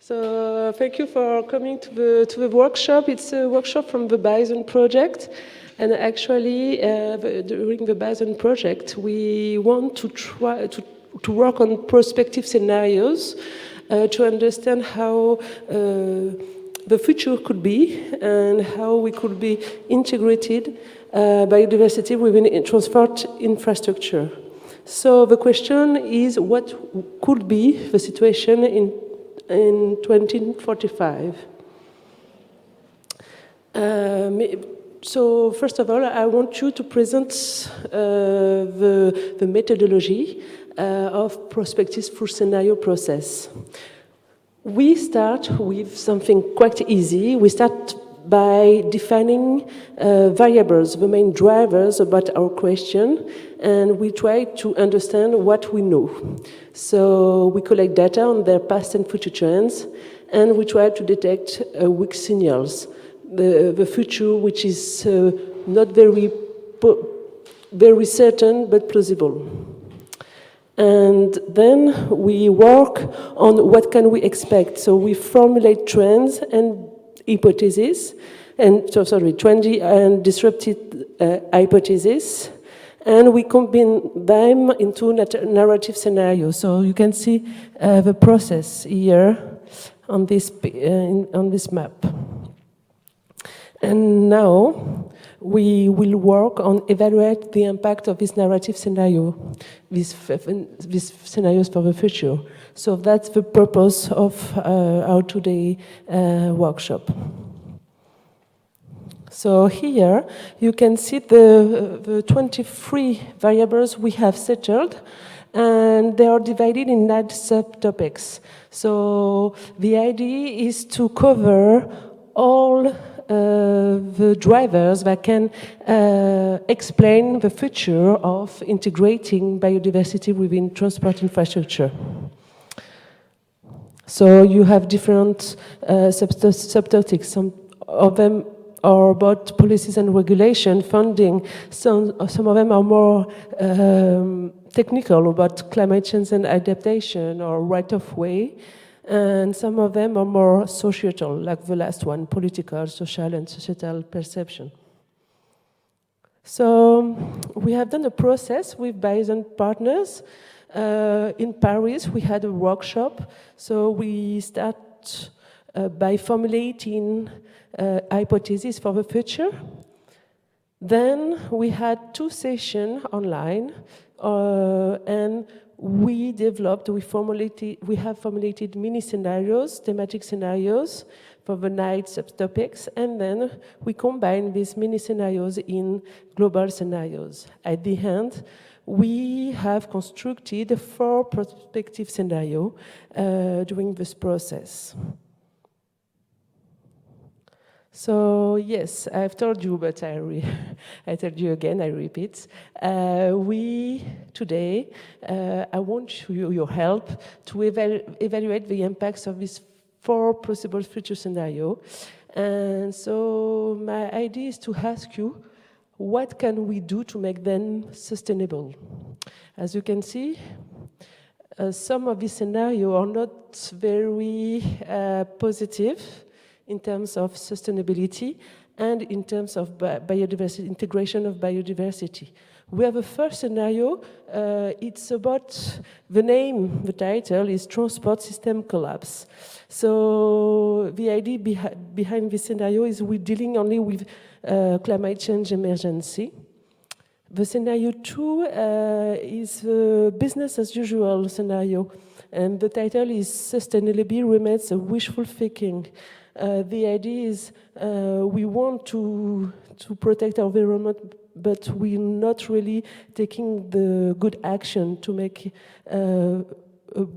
So thank you for coming to the workshop. It's a workshop from the BISON project. And actually, during the BISON project, we want to try to work on prospective scenarios to understand how the future could be and how we could be integrated biodiversity within transport infrastructure. So the question is, what could be the situation in 2045? So first of all, I want you to present the methodology of prospective full scenario process. We start with something quite easy. We start by defining variables, the main drivers about our question, and we try to understand what we know. So we collect data on their past and future trends, and we try to detect weak signals, the future which is not very certain but plausible. And then we work on what can we expect. So we formulate trends and hypotheses, and trendy and disrupted hypotheses, and we combine them into narrative scenarios. So you can see the process here on this map. And now we will work on evaluate the impact of this narrative scenario, these scenarios for the future. So that's the purpose of our today workshop. So here you can see the 23 variables we have settled, and they are divided in 9 subtopics. So the idea is to cover all the drivers that can explain the future of integrating biodiversity within transport infrastructure. So you have different subtopics. Some of them are about policies and regulation, funding. Some of them are more technical, about climate change and adaptation or right-of-way. And some of them are more societal, like the last one, political, social, and societal perception. So we have done a process with BISON partners. In Paris, we had a workshop. So we start by formulating hypotheses for the future. Then we had 2 sessions online, and we have formulated mini scenarios, thematic scenarios for the 9 subtopics, and then we combine these mini scenarios in global scenarios. At the end, we have constructed 4 prospective scenarios during this process. So yes, I've told you, but I told you again, I repeat. Today, I want your help to evaluate the impacts of these 4 possible future scenarios. And so my idea is to ask you, what can we do to make them sustainable? As you can see, some of these scenarios are not very positive in terms of sustainability and in terms of biodiversity, integration of biodiversity. We have a first scenario. It's about the name, the title is Transport System Collapse. So the idea behind this scenario is we're dealing only with climate change emergency. The scenario 2 is a business as usual scenario, and the title is Sustainability Remains a Wishful Thinking. The idea is we want to protect our environment, but we're not really taking the good action to make a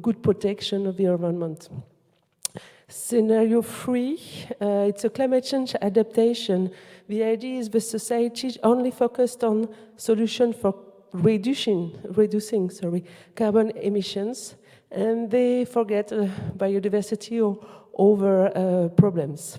good protection of the environment. Scenario 3, it's a climate change adaptation. The idea is the society only focused on solution for reducing carbon emissions, and they forget biodiversity or over problems.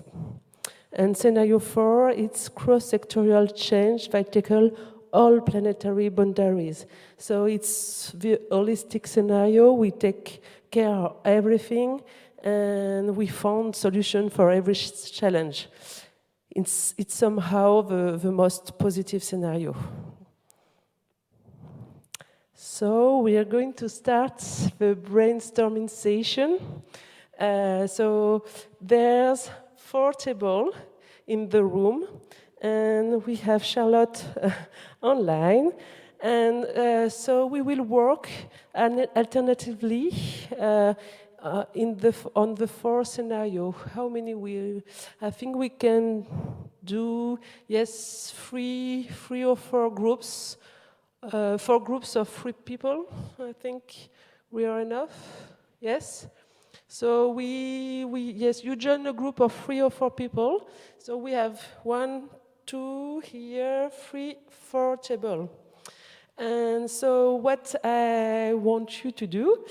And scenario 4, it's cross-sectorial change that tackle all planetary boundaries. So it's the holistic scenario. We take care of everything, and we found solution for every challenge. It's somehow the most positive scenario. So we are going to start the brainstorming session. So there's 4 tables in the room, and we have Charlotte online. And so we will work alternatively on the 4 scenario. How many I think we can do, yes, 3 or 4 groups. 4 groups of 3 people, I think we are enough. Yes? So yes, you join a group of 3 or 4 people. So we have 1, 2, here, 3, 4 table. And so what I want you to do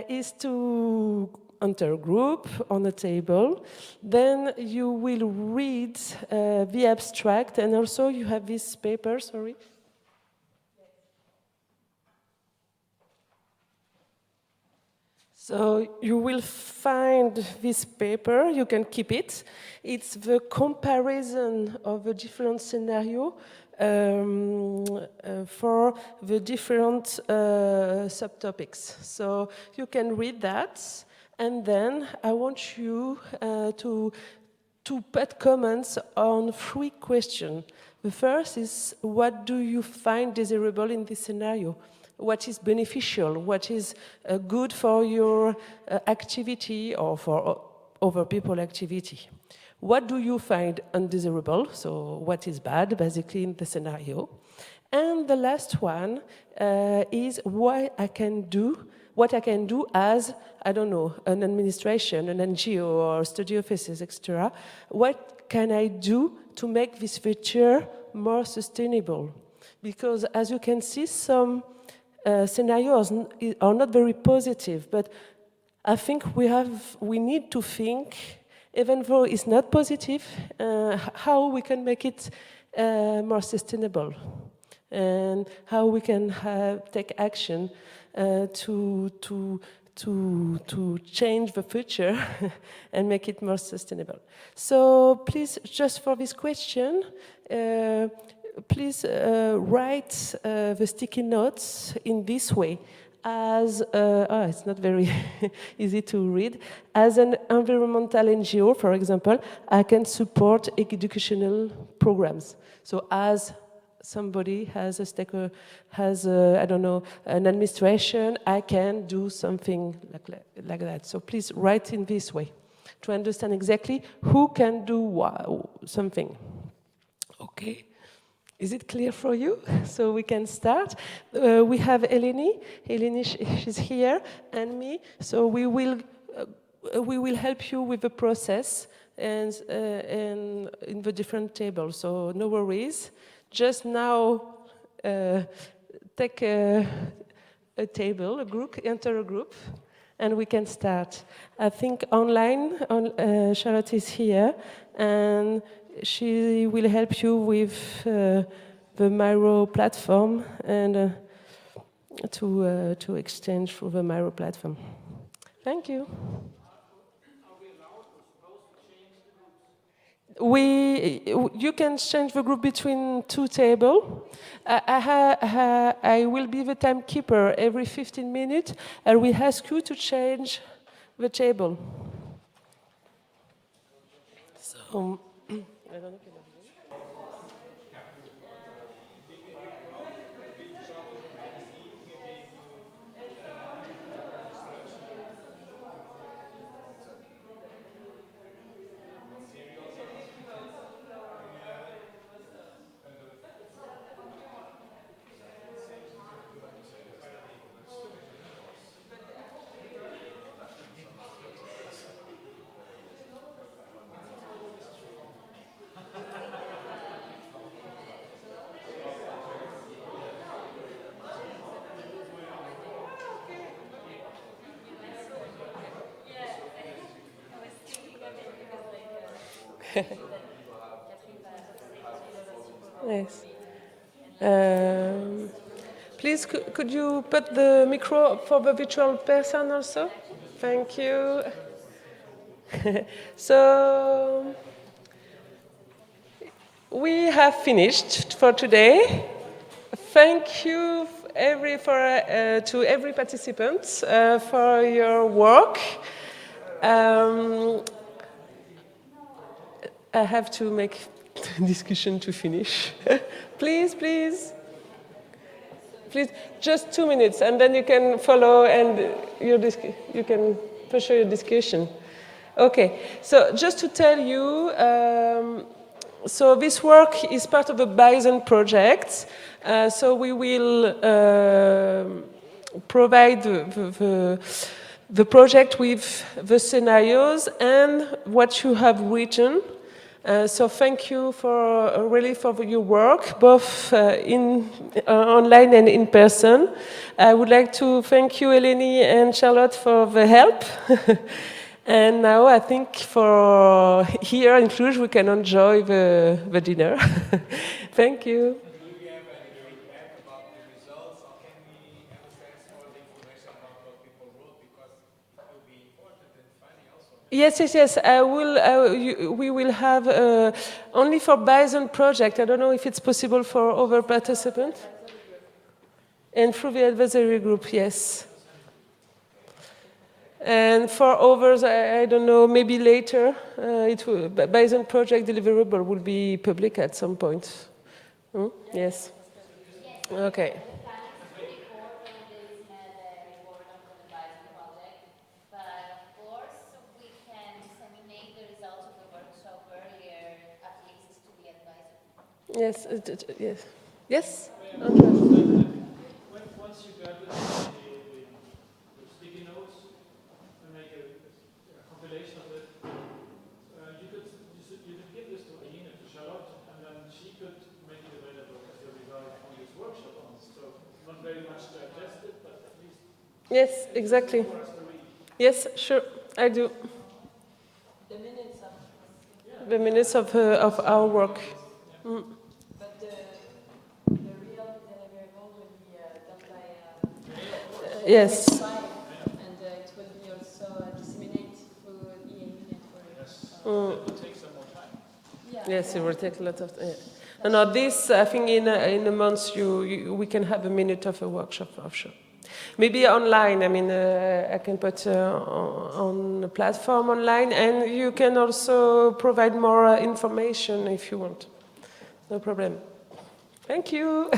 is to enter a group on a table. Then you will read the abstract, and also you have this paper, sorry. So you will find this paper, you can keep it. It's the comparison of the different scenarios for the different subtopics. So you can read that, and then I want you to put comments on 3 questions. The first is, what do you find desirable in this scenario? What is beneficial? What is good for your activity or for other people's activity? What do you find undesirable? So what is bad, basically, in the scenario? And the last one is what I can do as, I don't know, an administration, an NGO, or study offices, etc. What can I do to make this future more sustainable? Because as you can see, some scenarios are not very positive, but I think we need to think, even though it's not positive, how we can make it more sustainable, and how we can take action to change the future and make it more sustainable. So please, just for this question, please write the sticky notes in this way. As it's not very easy to read. As an environmental NGO, for example, I can support educational programs. So as somebody has I don't know, an administration, I can do something like that. So please write in this way to understand exactly who can do something. Okay. Is it clear for you? So we can start. We have Helen. Helen, she's here, and me. So we will help you with the process and in the different tables. So no worries. Just now, take a table, a group, enter a group, and we can start. I think online, Charlotte is here, and she will help you with the Miro platform and to exchange through the Miro platform. Thank you. You can change the group between 2 tables. I will be the timekeeper every 15 minutes, and we ask you to change the table. So, I don't know. Yes. Please, could you put the micro for the virtual person also? Thank you. So we have finished for today. Thank you to every participant for your work. I have to make discussion to finish. Please, please. Please, just 2 minutes, and then you can follow and you can pursue your discussion. Okay, so just to tell you, so this work is part of the BISON project. So we will provide the project with the scenarios and what you have written. So thank you really for your work, both online and in person. I would like to thank you, Helen and Charlotte, for the help. And now I think for here in Cluj, we can enjoy the dinner. Thank you. Yes, yes, yes. We will have only for BISON project. I don't know if it's possible for other participants. And through the advisory group, yes. And for others, I don't know, maybe later, BISON project deliverable will be public at some point. Hmm? Yes. Okay. Yes, yes. Yes? Once you gather the sticky notes and make a compilation of it, you could give this to Aline, to Charlotte, and then she could make it available as a result from this workshop on. So not very much digested, but at least. Yes, exactly. Yes, sure, I do. The minutes of our work. Mm. But the real deliverable will be done by yes. And it will be also disseminated through the EAU network. Yes, it will take some more time. Yeah. Yes, it will take a lot of time. Yeah. No, this, I think in a month we can have a minute of a workshop for sure. Maybe online, I mean, I can put on a platform online, and you can also provide more information if you want. No problem. Thank you.